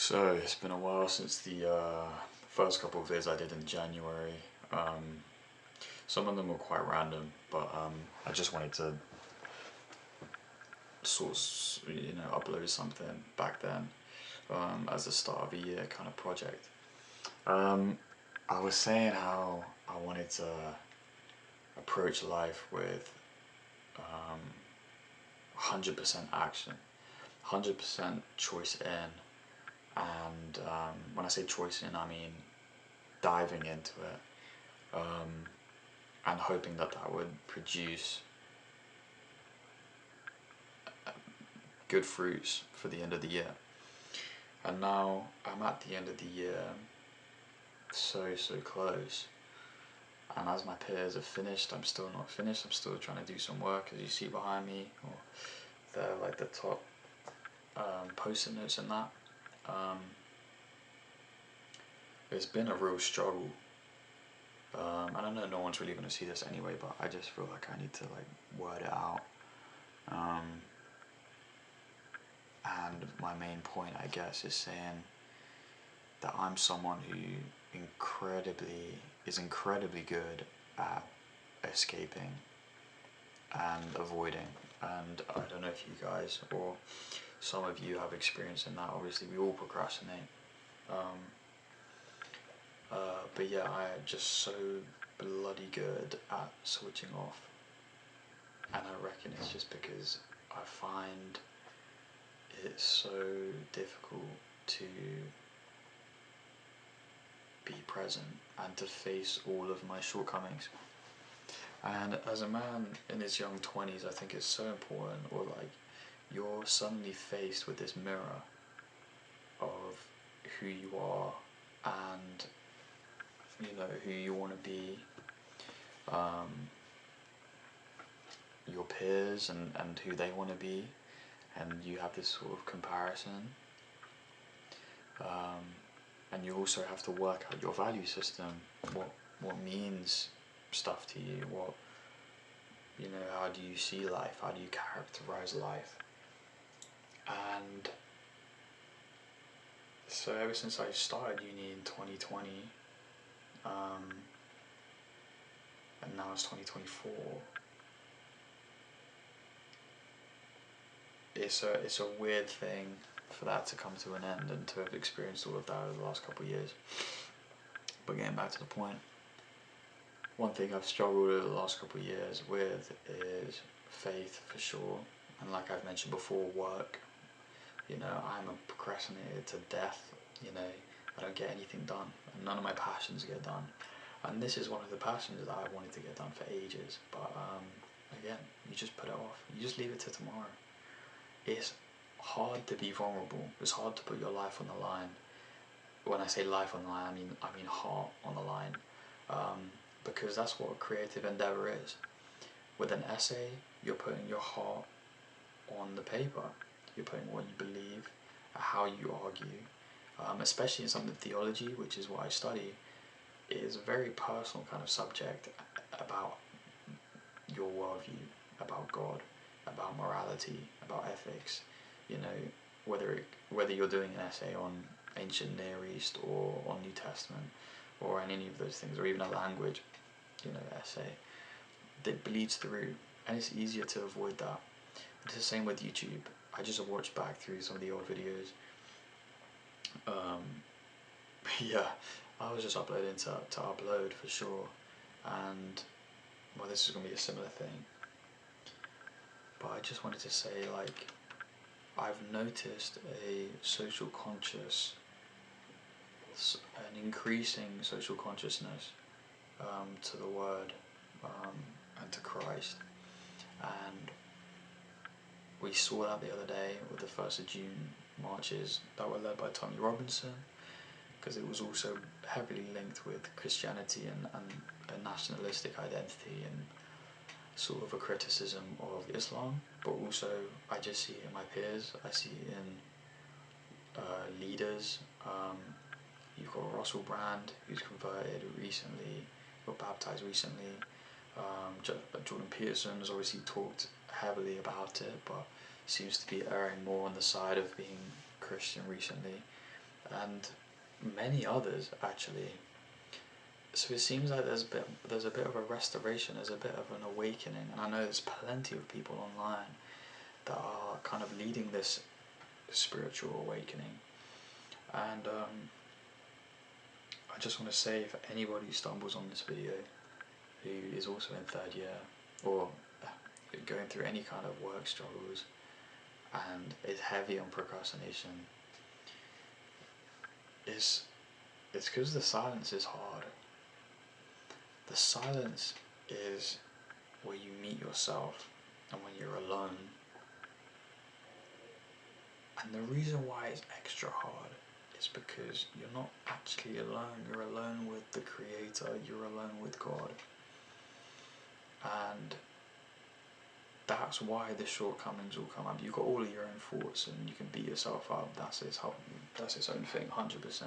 So it's been a while since the first couple of vids I did in January. Some of them were quite random, but I just wanted to upload something back then as the start of a year kind of project. I was saying how I wanted to approach life with 100% action, 100% choice in. And when I say choice in, I mean diving into it and hoping that that would produce good fruits for the end of the year. And now I'm at the end of the year, so close. And as my peers have finished, I'm still not finished. I'm still trying to do some work, as you see behind me, or they're like the top post-it notes and that. It's been a real struggle. I don't know, no one's really going to see this anyway, but I just feel like I need to word it out. And my main point, I guess, is saying that I'm someone who is incredibly good at escaping and avoiding. And I don't know if you guys or some of you have experience in that. Obviously, we all procrastinate. But yeah, I am just so bloody good at switching off. And I reckon it's just because I find it's so difficult to be present and to face all of my shortcomings. And as a man in his young 20s, I think it's so important, or you're suddenly faced with this mirror of who you are and who you want to be, your peers and who they want to be, and you have this sort of comparison, and you also have to work out your value system, what means stuff to you, how do you see life, how do you characterize life. And so ever since I started uni in 2020, and now it's 2024, it's a weird thing for that to come to an end and to have experienced all of that over the last couple of years. But getting back to the point, one thing I've struggled over the last couple of years with is faith, for sure, and like I've mentioned before, work. I'm a procrastinator to death. I don't get anything done, and none of my passions get done. And this is one of the passions that I wanted to get done for ages, but again, you just put it off. You just leave it to tomorrow. It's hard to be vulnerable. It's hard to put your life on the line. When I say life on the line, I mean heart on the line, because that's what a creative endeavor is. With an essay, you're putting your heart on the paper. You're putting what you believe, how you argue, especially in something theology, which is what I study. It is a very personal kind of subject about your worldview, about God, about morality, about ethics. Whether you're doing an essay on ancient Near East or on New Testament or on any of those things, or even a language, essay, that bleeds through, and it's easier to avoid that. It's the same with YouTube. I just watched back through some of the old videos. Yeah, I was just uploading to upload for sure, and well, this is gonna be a similar thing. But I just wanted to say, I've noticed an increasing social consciousness to the Word and to Christ, and we saw that the other day with the 1st of June marches that were led by Tommy Robinson, because it was also heavily linked with Christianity and a nationalistic identity and sort of a criticism of Islam. But also I just see it in my peers, I see it in leaders. You've got Russell Brand, who's converted recently, got baptized recently. Jordan Peterson has obviously talked heavily about it, but seems to be erring more on the side of being Christian recently. and many others actually. So it seems like there's a bit of a restoration, there's a bit of an awakening, and I know there's plenty of people online that are kind of leading this spiritual awakening. And I just want to say, if anybody stumbles on this video who is also in third year or going through any kind of work struggles and is heavy on procrastination, it's because the silence is hard. The silence is where you meet yourself and when you're alone. And the reason why it's extra hard is because you're not actually alone. You're alone with the Creator, you're alone with God. And that's why the shortcomings will come up. You've got all of your own thoughts and you can beat yourself up. That's its own thing, 100%.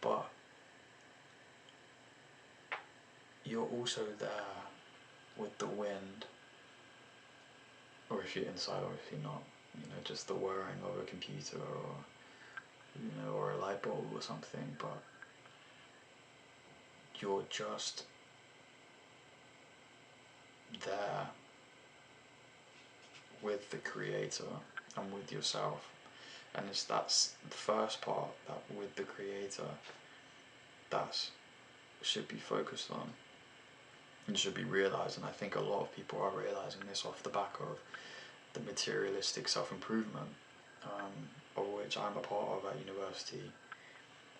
But you're also there with the wind, or if you're inside or if you're not, just the whirring of a computer or, or a light bulb or something, but you're just there with the Creator and with yourself. And that's the first part, that with the Creator, that should be focused on and should be realised. And I think a lot of people are realising this off the back of the materialistic self-improvement, of which I'm a part of at university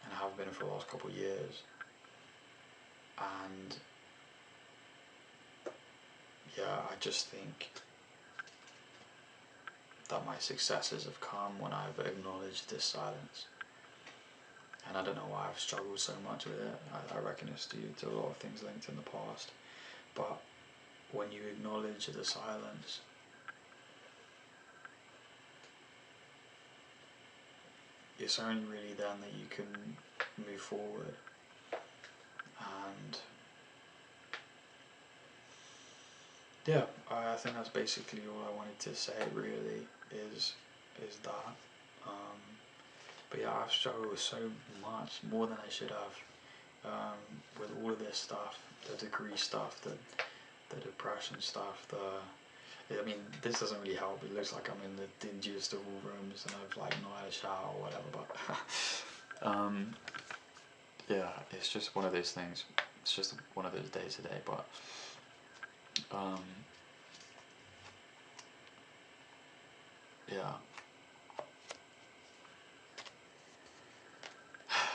and have been for the last couple of years. And yeah, I just think that my successes have come when I've acknowledged this silence. And I don't know why I've struggled so much with it. I reckon it's due to a lot of things linked in the past. But when you acknowledge the silence, it's only really then that you can move forward. And yeah, I think that's basically all I wanted to say, really, is that. But yeah, I've struggled so much, more than I should have, with all of this stuff, the degree stuff, the depression stuff, I mean, this doesn't really help. It looks like I'm in the dingiest of all rooms and I've not had a shower or whatever, but yeah, it's just one of those things. It's just one of those days today, but yeah,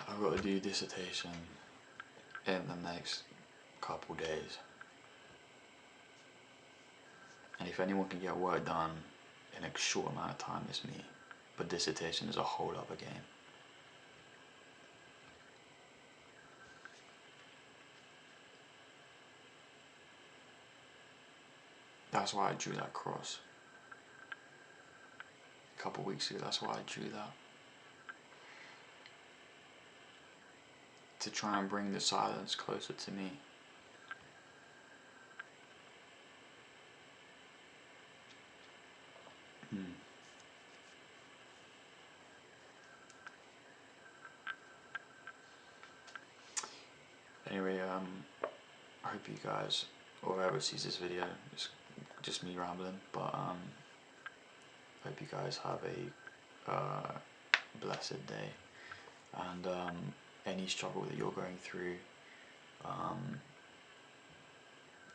I've got to do dissertation in the next couple days, and if anyone can get work done in a short amount of time, it's me. But dissertation is a whole other game. That's why I drew that cross a couple weeks ago. That's why I drew that, to try and bring the silence closer to me. Anyway, I hope you guys, or whoever sees this video, it's just me rambling, but I hope you guys have a blessed day, and any struggle that you're going through,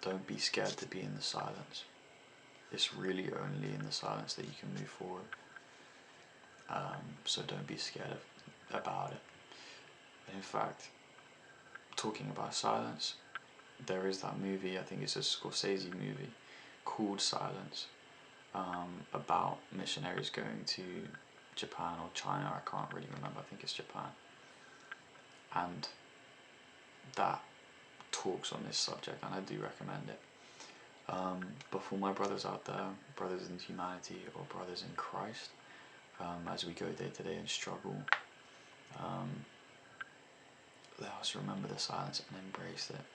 don't be scared to be in the silence. It's really only in the silence that you can move forward, so don't be scared about it. In fact, talking about silence, there is that movie, I think it's a Scorsese movie, called Silence, about missionaries going to Japan or China, I can't really remember, I think it's Japan, and that talks on this subject, and I do recommend it. But for my brothers out there, brothers in humanity or brothers in Christ, as we go day to day and struggle, let us remember the silence and embrace it.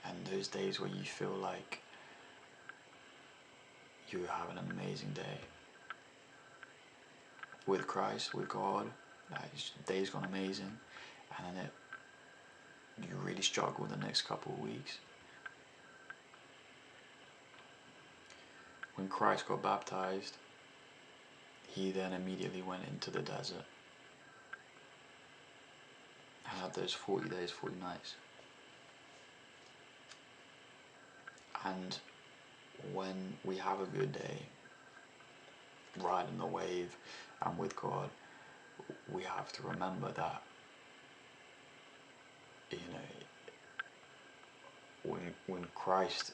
And those days where you feel like you have an amazing day, with Christ, with God, the day's gone amazing, and then you really struggle the next couple of weeks. When Christ got baptized, he then immediately went into the desert and had those 40 days, 40 nights. And when we have a good day, riding the wave and with God, we have to remember that, when Christ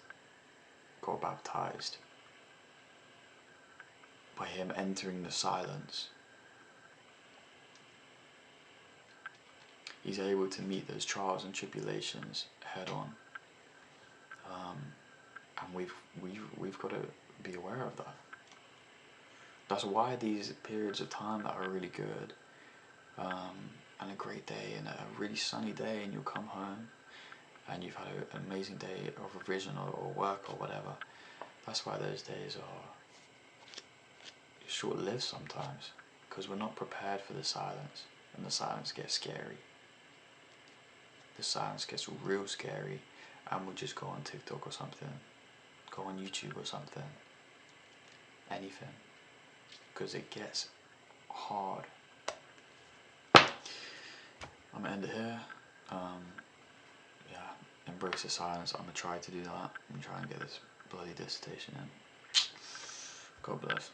got baptized, by him entering the silence, he's able to meet those trials and tribulations head on. And we've got to be aware of that. That's why these periods of time that are really good, and a great day and a really sunny day, and you'll come home and you've had an amazing day of revision or work or whatever, that's why those days are short-lived sometimes, because we're not prepared for the silence, and the silence gets scary. The silence gets real scary, and we'll just go on TikTok or something, go on YouTube or something, anything, because it gets hard. I'm gonna end it here. Embrace the silence. I'm gonna try to do that. I'm gonna try and get this bloody dissertation in. God bless.